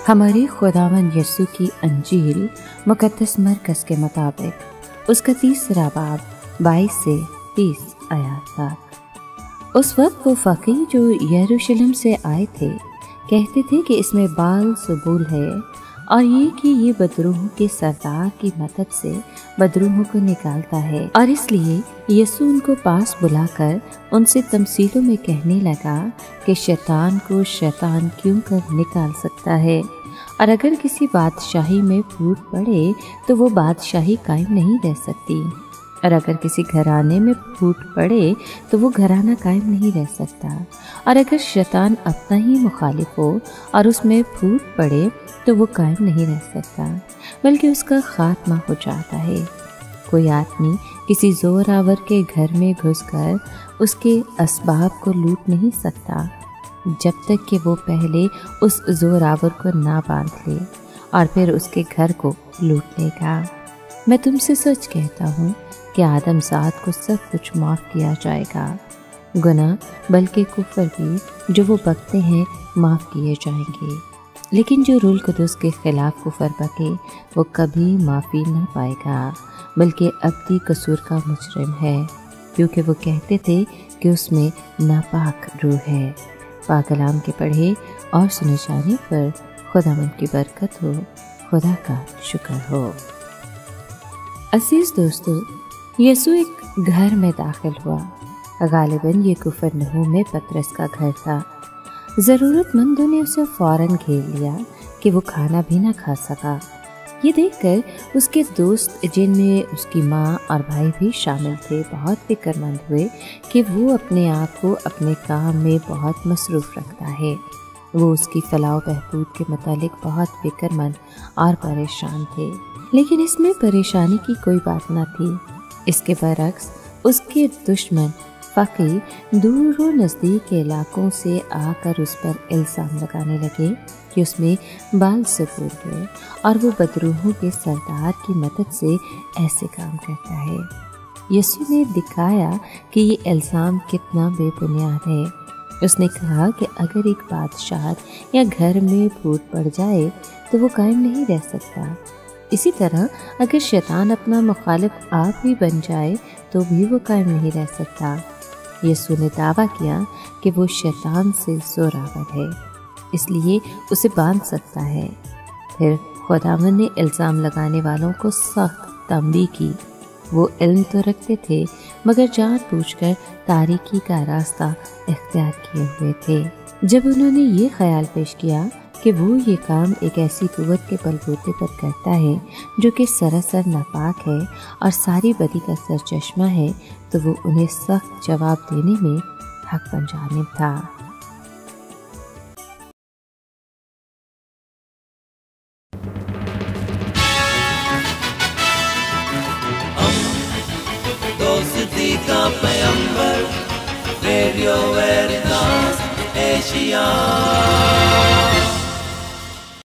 हमारे खुदावंद यीशु की अंजील मुकद्दस मरकज़ के मुताबिक उसका 3 बाब 22 से 30 आयत तक। उस वक्त वो फ़कीह जो यरूशलेम से आए थे कहते थे कि इसमें बाल ज़बूल है और ये बदरूहों के सरदार की मदद से बदरूहों को निकालता है। और इसलिए यीशु उनको पास बुलाकर उनसे तमसीलों में कहने लगा कि शैतान को शैतान क्यों कर निकाल सकता है, और अगर किसी बादशाही में फूट पड़े तो वो बादशाही कायम नहीं रह सकती, और अगर किसी घराने में फूट पड़े तो वो घराना कायम नहीं रह सकता। और अगर शैतान अपना ही मुखालिफ हो और उसमें फूट पड़े तो वो कायम नहीं रह सकता, बल्कि उसका खात्मा हो जाता है। कोई आदमी किसी जोरावर के घर में घुसकर उसके असबाब को लूट नहीं सकता जब तक कि वो पहले उस जोरावर को ना बांध ले और फिर उसके घर को लूट लेगा। मैं तुमसे सच कहता हूँ कि आदमजात को सब कुछ माफ़ किया जाएगा, गुनाह बल्कि कुफ्र भी जो वो बकते हैं माफ़ किए जाएंगे, लेकिन जो रूल कुदुस के ख़िलाफ़ कुफ्र बके वो कभी माफ़ी ना पाएगा, बल्कि अब्दी कसूर का मुजरिम है, क्योंकि वो कहते थे कि उसमें नापाक रूह है। पाक कलाम के पढ़े और सुने जाने पर खुदावंद की बरकत हो, खुदा का शुक्र हो। अजीज दोस्तों, यीशु एक घर में दाखिल हुआ। गालिबन ये कुफरनहूम में पतरस का घर था। ज़रूरतमंदों ने उसे फ़ौरन घेर लिया कि वो खाना भी ना खा सका। ये देखकर उसके दोस्त, जिनमें उसकी माँ और भाई भी शामिल थे, बहुत फिक्रमंद हुए कि वो अपने आप को अपने काम में बहुत मसरूफ़ रखता है। वो उसकी फलाह बहबूद के मुतालिक बहुत फिक्रमंद और परेशान थे, लेकिन इसमें परेशानी की कोई बात न थी। इसके बरक्स उसके दुश्मन फ़कीह दूर व नज़दीक के इलाकों से आकर उस पर इल्ज़ाम लगाने लगे कि उसमें बाल ज़बूल है और वो बदरूहों के सरदार की मदद से ऐसे काम करता है। यीशु ने दिखाया कि ये इल्ज़ाम कितना बेबुनियाद है। उसने कहा कि अगर एक बादशाह या घर में फूट पड़ जाए तो वो कायम नहीं रह सकता। इसी तरह अगर शैतान अपना मुखालिफ आप भी बन जाए तो भी वो कायम नहीं रह सकता। यीशु ने दावा किया कि वो शैतान से जोरावर है, इसलिए उसे बांध सकता है। फिर खुदावंद ने इल्ज़ाम लगाने वालों को सख्त तंबीह की। वो इल्म तो रखते थे मगर जानबूझकर तारीकी का रास्ता इख्तियार किए हुए थे। जब उन्होंने ये ख्याल पेश किया कि वो ये काम एक ऐसी कुव्वत के बलबूते पर करता है जो कि सरासर नापाक है और सारी बदी का सरचश्मा है, तो वो उन्हें सख्त जवाब देने में हक पंजानिब था। दोस्ती का पैगंबर, रेडियो वेरितास एशिया।